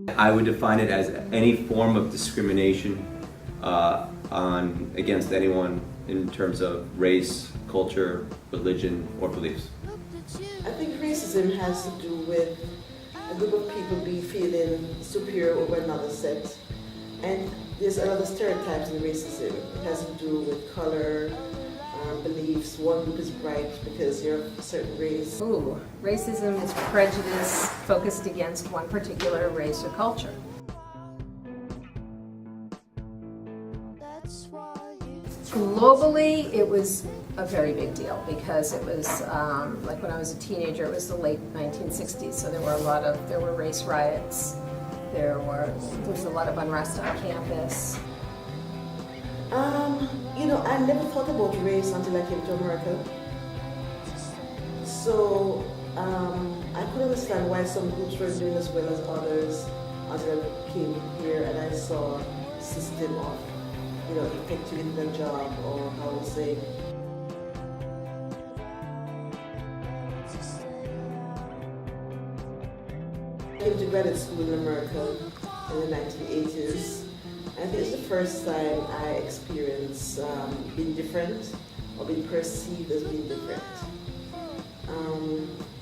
I would define it as any form of discrimination against anyone in terms of race, culture, religion, or beliefs. I think racism has to do with a group of people feeling superior over another set. And there's another stereotypes in racism. It has to do with color, beliefs. One group is bright because you're of a certain race. Ooh, racism is prejudice focused against one particular race or culture. Globally, it was a very big deal because it was like when I was a teenager, it was the late 1960s, so there were race riots, there was a lot of unrest on campus. I never thought about race until I came to America. So I could understand why some groups were doing as well as others until I came here and I saw a system of effective the job, or I would say I came to graduate school in America in the 1980s. I think it's the first time I experienced being different or being perceived as being different.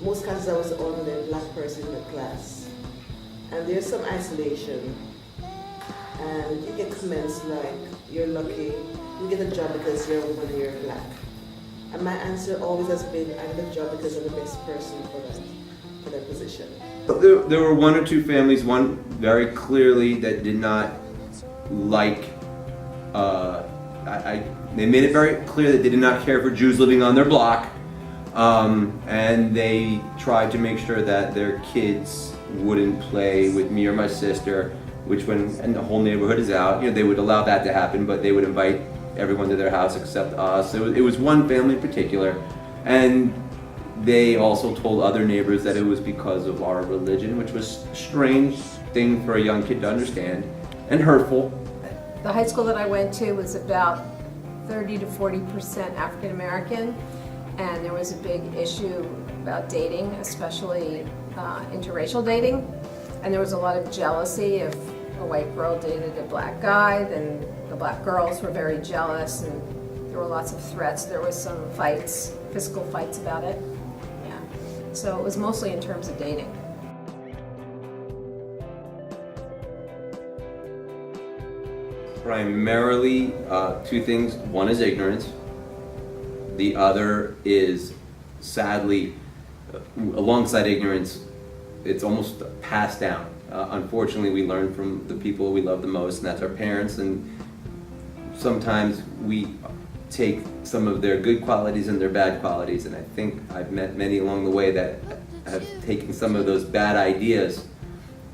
Most classes I was the only black person in the class, and there's some isolation. And you get comments like, you're lucky, you get a job because you're a woman, you're black. And my answer always has been, I get a job because I'm the best person for that position. There were one or two families, one very clearly that did not like, they made it very clear that they did not care for Jews living on their block, and they tried to make sure that their kids wouldn't play with me or my sister, which and the whole neighborhood is out, they would allow that to happen, but they would invite everyone to their house except us. It was one family in particular, and they also told other neighbors that it was because of our religion, which was a strange thing for a young kid to understand, and hurtful. The high school that I went to was about 30 to 40% African American, and there was a big issue about dating, especially interracial dating. And there was a lot of jealousy. If a white girl dated a black guy, then the black girls were very jealous, and there were lots of threats. There was some fights, physical fights about it. Yeah. So it was mostly in terms of dating. Primarily two things. One is ignorance. The other is, sadly, alongside ignorance, it's almost passed down. Unfortunately, we learn from the people we love the most, and that's our parents, and sometimes we take some of their good qualities and their bad qualities, and I think I've met many along the way that have taken some of those bad ideas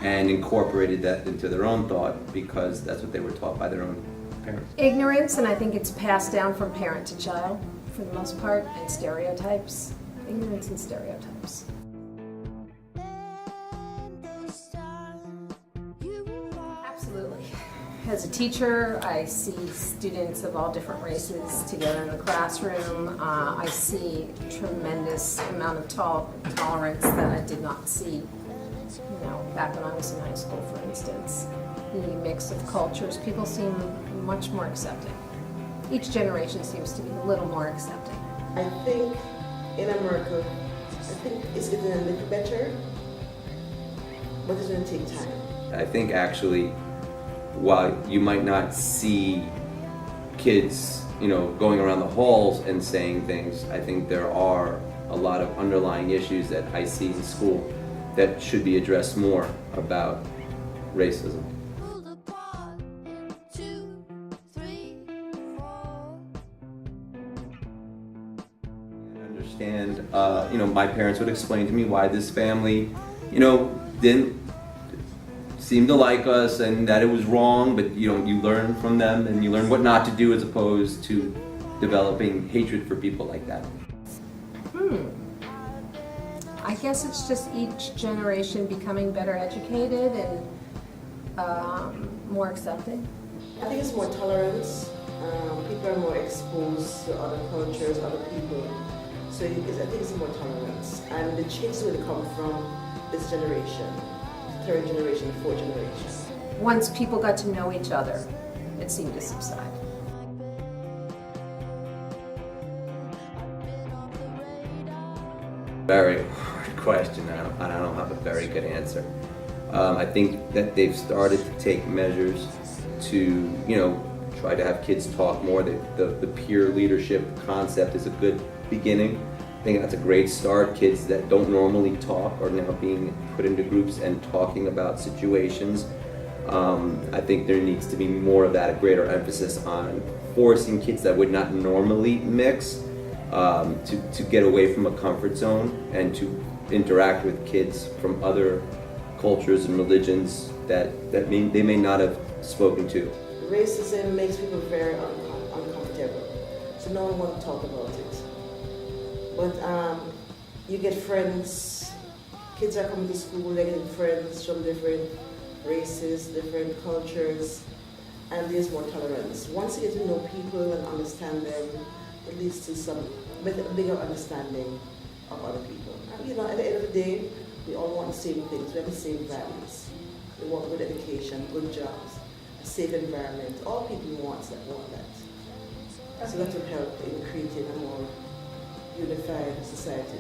and incorporated that into their own thought because that's what they were taught by their own parents. Ignorance, and I think it's passed down from parent to child for the most part, and stereotypes. Ignorance and stereotypes. Absolutely. As a teacher, I see students of all different races together in the classroom. I see a tremendous amount of tolerance that I did not see, back when I was in high school, for instance. The mix of cultures, people seem much more accepting. Each generation seems to be a little more accepting. I think in America, it's getting a little better, but it's going to take time. I think actually, while you might not see kids, going around the halls and saying things, I think there are a lot of underlying issues that I see in school that should be addressed more about racism. And my parents would explain to me why this family, didn't seem to like us, and that it was wrong, but you learn from them and you learn what not to do as opposed to developing hatred for people like that. I guess it's just each generation becoming better educated and more accepting. I think it's more tolerance. People are more exposed to other cultures, other people. So I think it's more tolerance. And the change will come from this generation. third generation, fourth generation. Once people got to know each other, it seemed to subside. Very hard question, and I don't have a very good answer. I think that they've started to take measures to, try to have kids talk more. The peer leadership concept is a good beginning. I think that's a great start. Kids that don't normally talk are now being put into groups and talking about situations. I think there needs to be more of that, a greater emphasis on forcing kids that would not normally mix to get away from a comfort zone and to interact with kids from other cultures and religions that they may not have spoken to. Racism makes people very uncomfortable, so no one wants to talk about it. But you get friends, kids are coming to school, they're getting friends from different races, different cultures, and there's more tolerance. Once you get to know people and understand them, it leads to some bigger understanding of other people. And, at the end of the day, we all want the same things, we have the same values. We want good education, good jobs, a safe environment. All people want that. So that will help in creating a more unified society.